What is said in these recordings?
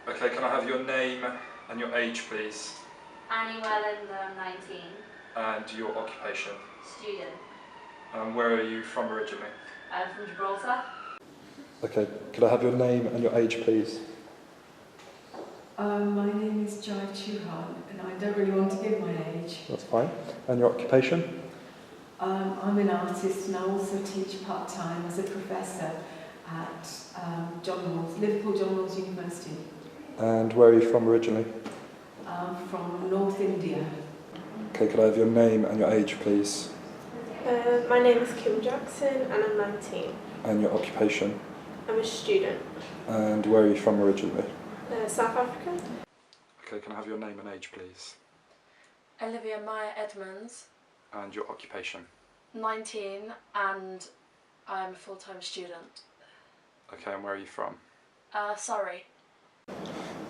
Okay, can I have your name and your age, please? Annie Welland, I'm 19. And your occupation? Student. Where are you from originally? I'm from Gibraltar. Okay, could I have your name and your age, please? My name is Jai Chuhan, and I don't really want to give my age. That's fine. And your occupation? I'm an artist, and I also teach part-time as a professor at Liverpool John Moores University. And where are you from originally? From North India. Okay, could I have your name and your age, please? My name is Kim Jackson and I'm 19. And your occupation? I'm a student. And where are you from originally? South Africa. Okay, can I have your name and age, please? Olivia Maya Edmonds, And your occupation? 19, and I'm a full-time student. Okay, and where are you from? Sorry.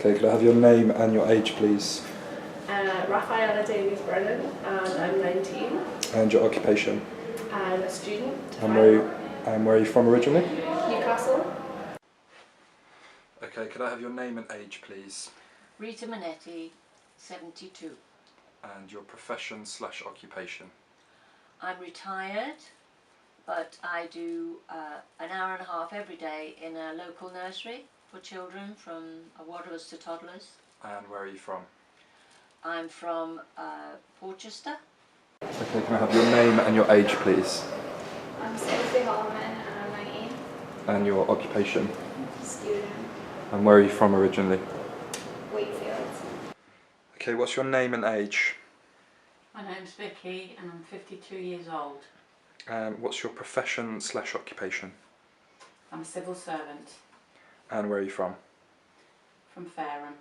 Okay, could I have your name and your age, please? Rafaela Davies Brennan and I'm 19 And your occupation? and a student. And where are you from originally? Newcastle. Okay, could I have your name and age, please? Rita Manetti, 72. And your profession/occupation? I'm retired, but I do an hour and a half every day in a local nursery for children from waddlers to toddlers. And where are you from? I'm from Portchester. Okay, can I have your name and your age, please? I'm Sophie Holloman and I'm 19. And your occupation? Student. And where are you from originally? Wakefield. Okay, what's your name and age? My name's Vicky and I'm 52 years old. And what's your profession/occupation? I'm a civil servant And where are you from? from Fareham.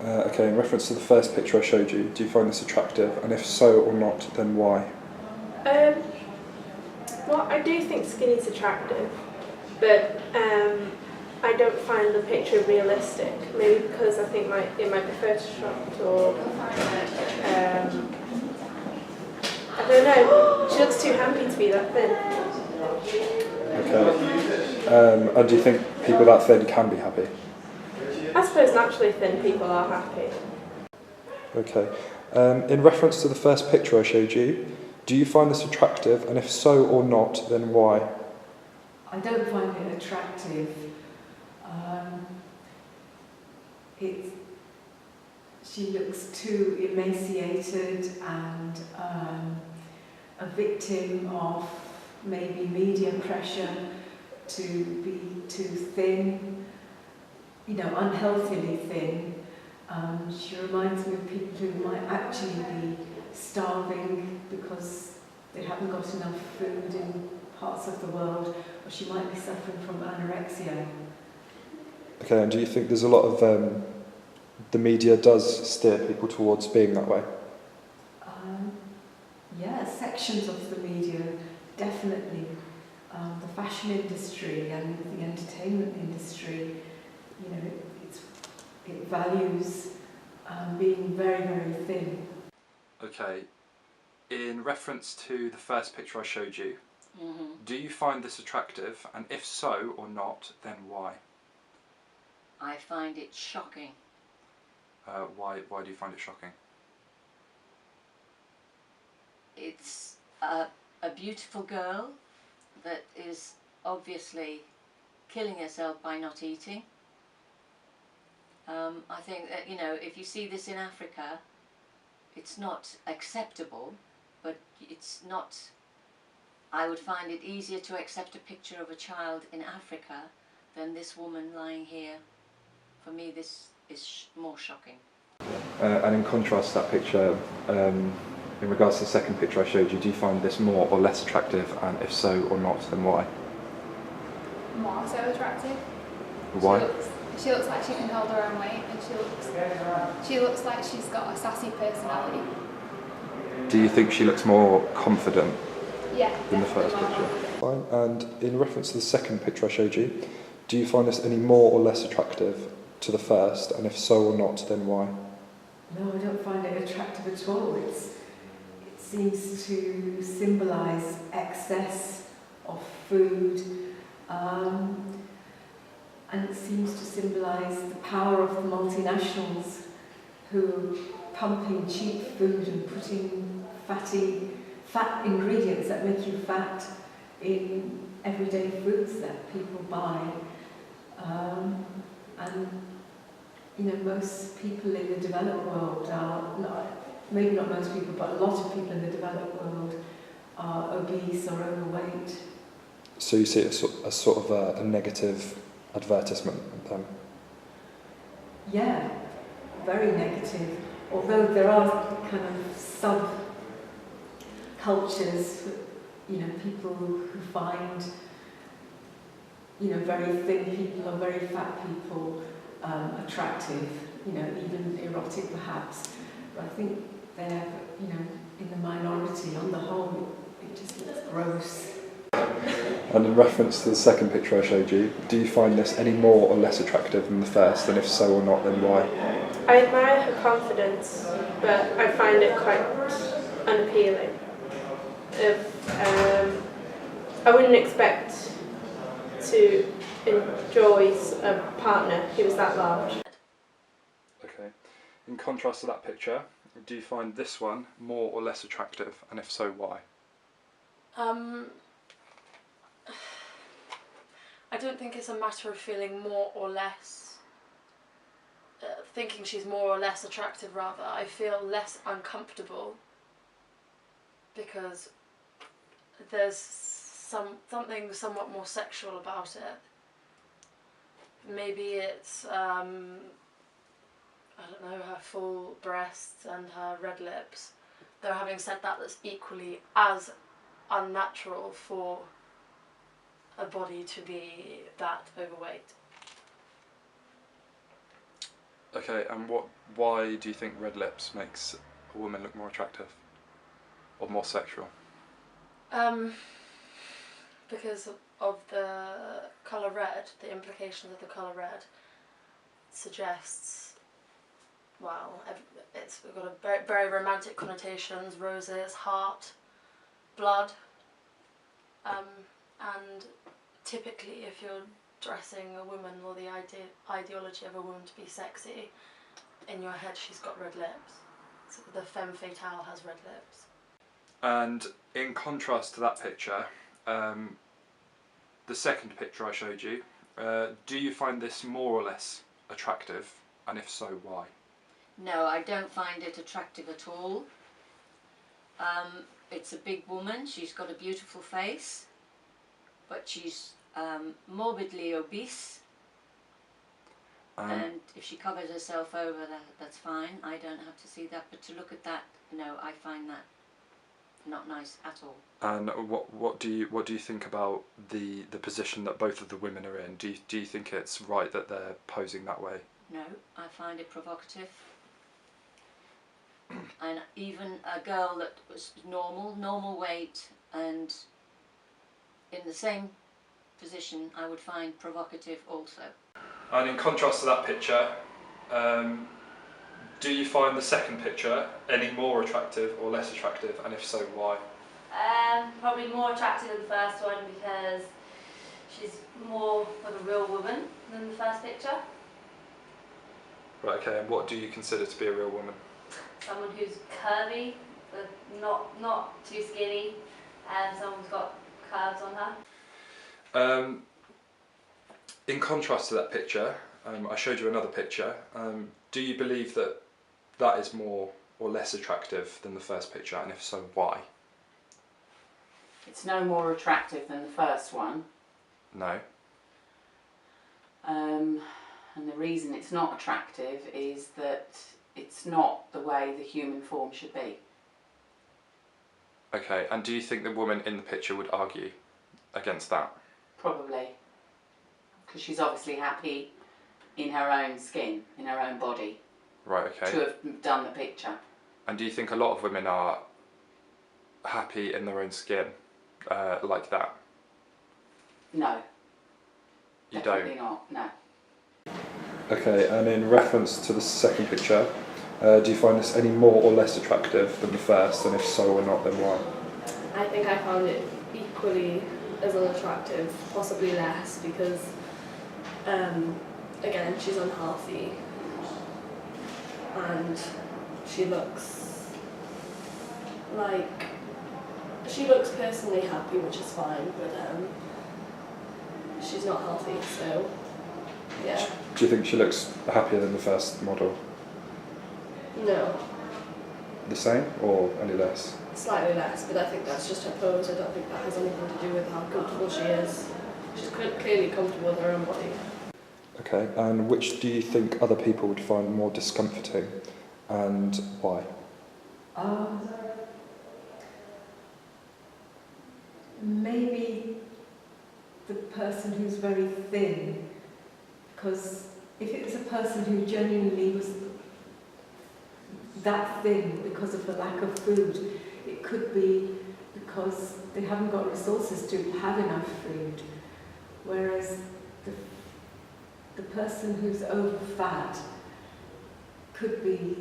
Okay, in reference to the first picture I showed you, do you find this attractive? And if so or not, then why? Well, I do think skinny's attractive, but I don't find the picture realistic. Maybe because I think it might be photoshopped or I don't know. She looks too happy to be that thin. Okay. And do you think people that thin can be happy? I suppose naturally thin people are happy. Okay. In reference to the first picture I showed you, do you find this attractive? And if so or not, then why? I don't find it attractive. She looks too emaciated and a victim of maybe media pressure to be too thin, unhealthily thin. She reminds me of people who might actually be starving because they haven't got enough food in parts of the world, or she might be suffering from anorexia. Okay, and do you think there's a lot of the media does steer people towards being that way? Yeah, sections of the media, definitely. The fashion industry and the entertainment industry, it values being very, very thin. Okay. In reference to the first picture I showed you, do you find this attractive? And if so or not, then why? I find it shocking. Why do you find it shocking? It's a beautiful girl that is obviously killing herself by not eating. I think that, if you see this in Africa, it's not acceptable, but it's not... I would find it easier to accept a picture of a child in Africa than this woman lying here. For me, this is more shocking. And in contrast to that picture, in regards to the second picture I showed you, do you find this more or less attractive? And if so or not, then why? More so attractive. Why? She looks like she can hold her own weight, and she looks like she's got a sassy personality. Do you think she looks more confident Yeah, than the first definitely picture? more. Fine. And in reference to the second picture I showed you, do you find this any more or less attractive to the first? And if so or not, then why? No, I don't find it attractive at all. It seems to symbolise excess of food, and it seems to symbolise the power of the multinationals who pumping cheap food and putting fat ingredients that make you fat in everyday foods that people buy. And you know, most people in the developed world maybe not most people, but a lot of people in the developed world are obese or overweight. So you see it as sort of a negative advertisement then? Yeah, very negative. Although there are kind of sub-cultures, you know, people who find, you know, very thin people or very fat people attractive, you know, even erotic perhaps. But I think they're, you know, in the minority. On the whole, it just looks gross. And in reference to the second picture I showed you, do you find this any more or less attractive than the first? And if so or not, then why? I admire her confidence, but I find it quite unappealing. I wouldn't expect to enjoy a partner who was that large. Okay. In contrast to that picture, do you find this one more or less attractive? And if so, why? I don't think it's a matter of feeling more or less, thinking she's more or less attractive rather. I feel less uncomfortable because there's something somewhat more sexual about it. Maybe it's, I don't know, her full breasts and her red lips. Though having said that, that's equally as unnatural for a body to be that overweight. Okay, and why do you think red lips makes a woman look more attractive? Or more sexual? Because of the colour red, the implications of the colour red suggests, well, it's got a very, very romantic connotations, roses, heart, blood, and typically if you're dressing a woman or the ideology of a woman to be sexy, in your head she's got red lips. So the femme fatale has red lips. And in contrast to that picture, the second picture I showed you, do you find this more or less attractive? And if so, why? No, I don't find it attractive at all. It's a big woman, she's got a beautiful face, but she's morbidly obese. And if she covers herself over, that's fine. I don't have to see that. But to look at that, no, I find that not nice at all. And what do you think about the position that both of the women are in? Do you think it's right that they're posing that way? No, I find it provocative. And even a girl that was normal weight and in the same position, I would find provocative also. And in contrast to that picture, do you find the second picture any more attractive or less attractive, and if so, why? Probably more attractive than the first one because she's more of a real woman than the first picture. Right, okay, and what do you consider to be a real woman? Someone who's curvy, but not too skinny, and someone's got curves on her. In contrast to that picture, I showed you another picture. Do you believe that that is more or less attractive than the first picture, and if so, why? It's no more attractive than the first one. No. And the reason it's not attractive is that it's not the way the human form should be. Okay, and do you think the woman in the picture would argue against that? Probably. Because she's obviously happy in her own skin, in her own body, Right, okay. to have done the picture. And do you think a lot of women are happy in their own skin like that? No. You Definitely don't? not, no. Okay, and in reference to the second picture, do you find this any more or less attractive than the first, and if so or not, then why? I think I found it equally as unattractive, possibly less, because Again, she's unhealthy and she looks personally happy, which is fine, but she's not healthy, so yeah. Do you think she looks happier than the first model? No. The same or any less? Slightly less, but I think that's just her pose. I don't think that has anything to do with how comfortable she is. She's clearly comfortable with her own body. Okay, and which do you think other people would find more discomforting and why? Maybe the person who's very thin, because if it was a person who genuinely was that thin because of the lack of food, it could be because they haven't got resources to have enough food, whereas the person who's over fat could be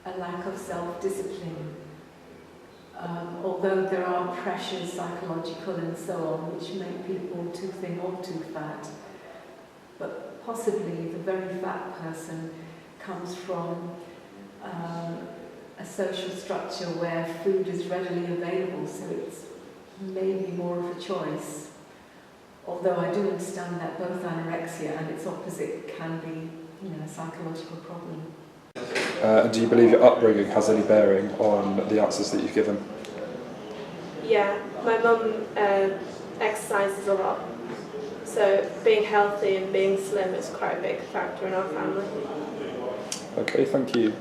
a lack of self-discipline. Although there are pressures, psychological and so on, which make people too thin or too fat. But possibly the very fat person comes from a social structure where food is readily available, so it's maybe more of a choice. Although I do understand that both anorexia and its opposite can be, a psychological problem. Do you believe your upbringing has any bearing on the answers that you've given? Yeah, my mum exercises a lot, so being healthy and being slim is quite a big factor in our family. Okay, thank you.